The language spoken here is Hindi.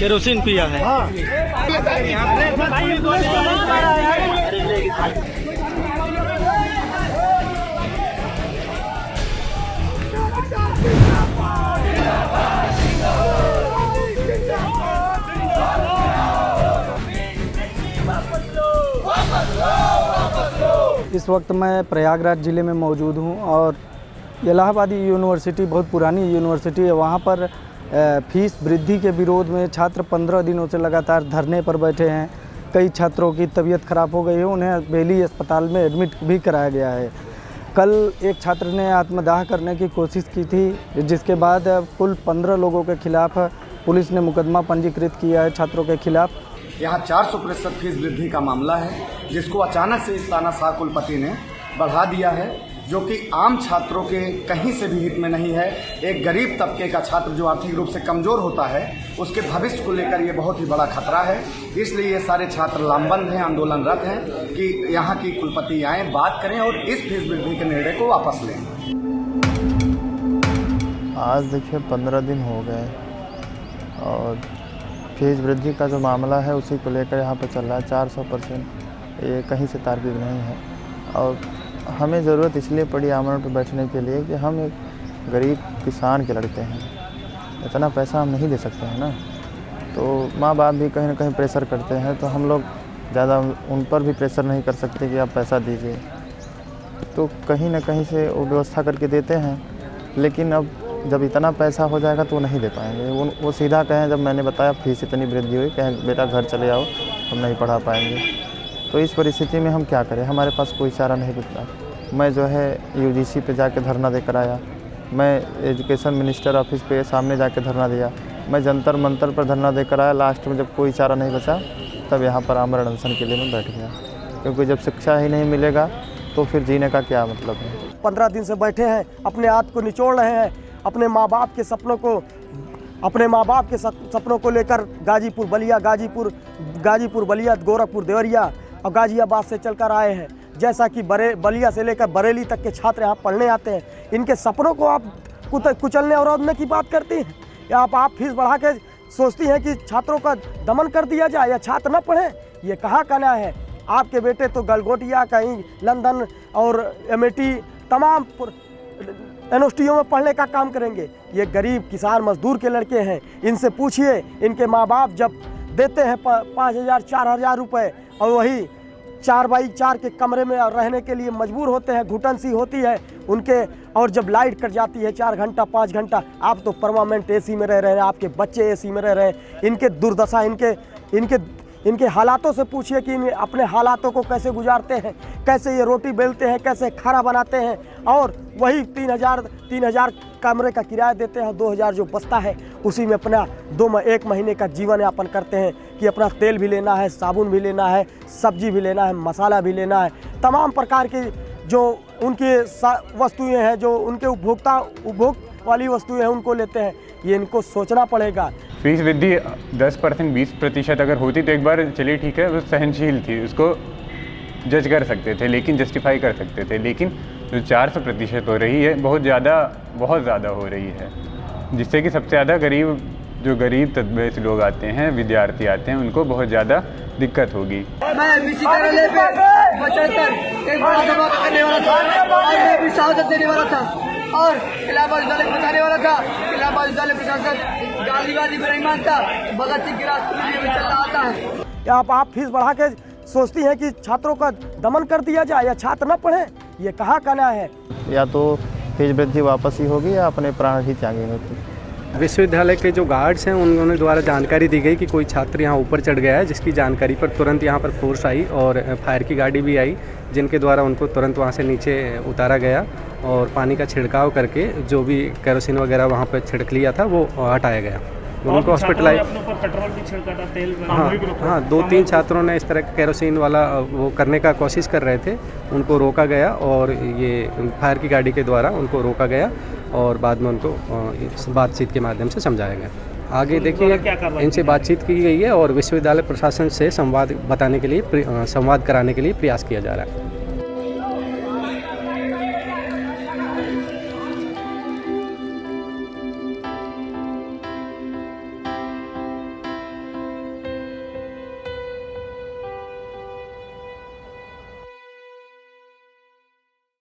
केरोसिन पिया है। इस वक्त मैं प्रयागराज ज़िले में मौजूद हूँ और इलाहाबादी यूनिवर्सिटी बहुत पुरानी यूनिवर्सिटी है। वहाँ पर फीस वृद्धि के विरोध में छात्र 15 दिनों से लगातार धरने पर बैठे हैं। कई छात्रों की तबीयत खराब हो गई है, उन्हें बेली अस्पताल में एडमिट भी कराया गया है। कल एक छात्र ने आत्मदाह करने की कोशिश की थी, जिसके बाद कुल 15 लोगों के खिलाफ पुलिस ने मुकदमा पंजीकृत किया है छात्रों के खिलाफ। यहाँ 400% फीस वृद्धि का मामला है, जिसको अचानक से इस तानाशाह कुलपति ने बढ़ा दिया है, जो कि आम छात्रों के कहीं से भी हित में नहीं है। एक गरीब तबके का छात्र जो आर्थिक रूप से कमज़ोर होता है, उसके भविष्य को लेकर ये बहुत ही बड़ा खतरा है। इसलिए ये सारे छात्र लामबंद हैं, आंदोलनरत हैं कि यहाँ की कुलपति आएँ, बात करें और इस फीस वृद्धि के निर्णय को वापस लें। आज देखिए 15 दिन हो गए और फीस वृद्धि का जो मामला है उसी को लेकर यहाँ पर चल रहा है। 400% ये कहीं से तार्किक नहीं है और हमें ज़रूरत इसलिए पड़ी आमरण पर बैठने के लिए कि हम एक गरीब किसान के लड़के हैं, इतना पैसा हम नहीं दे सकते हैं ना। तो माँ बाप भी कहीं ना कहीं प्रेशर करते हैं, तो हम लोग ज़्यादा उन पर भी प्रेशर नहीं कर सकते कि आप पैसा दीजिए। तो कहीं ना कहीं से वो व्यवस्था करके देते हैं, लेकिन अब जब इतना पैसा हो जाएगा तो वो नहीं दे पाएंगे। वो सीधा कहें, जब मैंने बताया फीस इतनी वृद्धि हुई, कहें बेटा घर चले आओ, हम नहीं पढ़ा पाएंगे। तो इस परिस्थिति में हम क्या करें, हमारे पास कोई चारा नहीं बचता। मैं जो है यूजीसी पे जाके धरना देकर आया, मैं एजुकेशन मिनिस्टर ऑफिस पे सामने जाके धरना दिया, मैं जंतर मंतर पर धरना देकर आया। लास्ट में जब कोई चारा नहीं बचा तब यहाँ पर आमरण अनशन के लिए मैं बैठ गया, क्योंकि जब शिक्षा ही नहीं मिलेगा तो फिर जीने का क्या मतलब है। 15 दिन से बैठे हैं, अपने हाथ को निचोड़ रहे हैं, अपने माँ बाप के सपनों को लेकर गाजीपुर बलिया, गोरखपुर देवरिया और गाजियाबाद से चलकर आए हैं। जैसा कि बलिया से लेकर बरेली तक के छात्र यहाँ पढ़ने आते हैं, इनके सपनों को आप कुचलने और रोकने की बात करती हैं, या आप फीस बढ़ा के सोचती हैं कि छात्रों का दमन कर दिया जाए या छात्र न पढ़ें। ये कहाँ का न्याय है। आपके बेटे तो गलगोटिया, कहीं लंदन और MIT तमाम यूनिवर्सिटियों में पढ़ने का काम करेंगे। ये गरीब किसान मजदूर के लड़के हैं, इनसे पूछिए। इनके माँ बाप जब देते हैं 5,000 4,000 रुपये और वही 4x4 के कमरे में रहने के लिए मजबूर होते हैं, घुटन सी होती है उनके। और जब लाइट कट जाती है 4 घंटा 5 घंटा, आप तो परमानेंट AC में रह रहे हैं, आपके बच्चे AC में रह रहे हैं। इनके दुर्दशा, इनके हालातों से पूछिए कि अपने हालातों को कैसे गुजारते हैं, कैसे ये रोटी बेलते हैं, कैसे खाना बनाते हैं। और वही 3,000 कमरे का किराया देते हैं, 2,000 जो बचता है उसी में अपना 1 महीने का जीवन यापन करते हैं कि अपना तेल भी लेना है, साबुन भी लेना है, सब्जी भी लेना है, मसाला भी लेना है। तमाम प्रकार की जो उनकी वस्तुएं हैं, जो उनके उपभोग वाली वस्तुएं हैं, उनको लेते हैं। ये इनको सोचना पड़ेगा। फीस वृद्धि 10% 20% अगर होती तो एक बार चलिए ठीक है, वो सहनशील थी, उसको जज कर सकते थे, लेकिन जस्टिफाई कर सकते थे। लेकिन जो 400% हो रही है, बहुत ज़्यादा हो रही है, जिससे कि सबसे ज़्यादा गरीब तबके से लोग आते हैं, विद्यार्थी आते हैं, उनको बहुत ज़्यादा दिक्कत होगी। मैं MBC कार्यालय पे 75 एक बड़ा जमा करने वाला था और मैं भी शहादत देने वाला था और इलाहाबाद विद्यालय बताने वाला था। इलाहाबाद विद्यालय प्रशासन गाली पर नहीं मानता, भगत सिंह के रास्ते में चल रहा था। आप फीस बढ़ा के सोचती हैं कि छात्रों का दमन कर दिया जाए या छात्र न पढ़ें। ये कहाँ का न्याय है। या तो फीस वृद्धि वापस ही होगी या अपने प्राण ही त्यागेंगे। विश्वविद्यालय के जो गार्ड्स हैं उन्होंने द्वारा जानकारी दी गई कि कोई छात्र यहाँ ऊपर चढ़ गया है, जिसकी जानकारी पर तुरंत यहाँ पर फोर्स आई और फायर की गाड़ी भी आई, जिनके द्वारा उनको तुरंत वहाँ से नीचे उतारा गया और पानी का छिड़काव करके जो भी केरोसिन वगैरह वहाँ पर छिड़क लिया था वो हटाया गया। उनको हॉस्पिटलाइज, पेट्रोल भी छिड़का था, तेल। हाँ 2-3 छात्रों ने इस तरह केरोसिन वाला वो करने का कोशिश कर रहे थे, उनको रोका गया और ये फायर की गाड़ी के द्वारा उनको रोका गया और बाद में उनको बातचीत के माध्यम से समझाया गया। आगे देखिए इनसे बातचीत की गई है और विश्वविद्यालय प्रशासन से संवाद कराने के लिए प्रयास किया जा रहा है।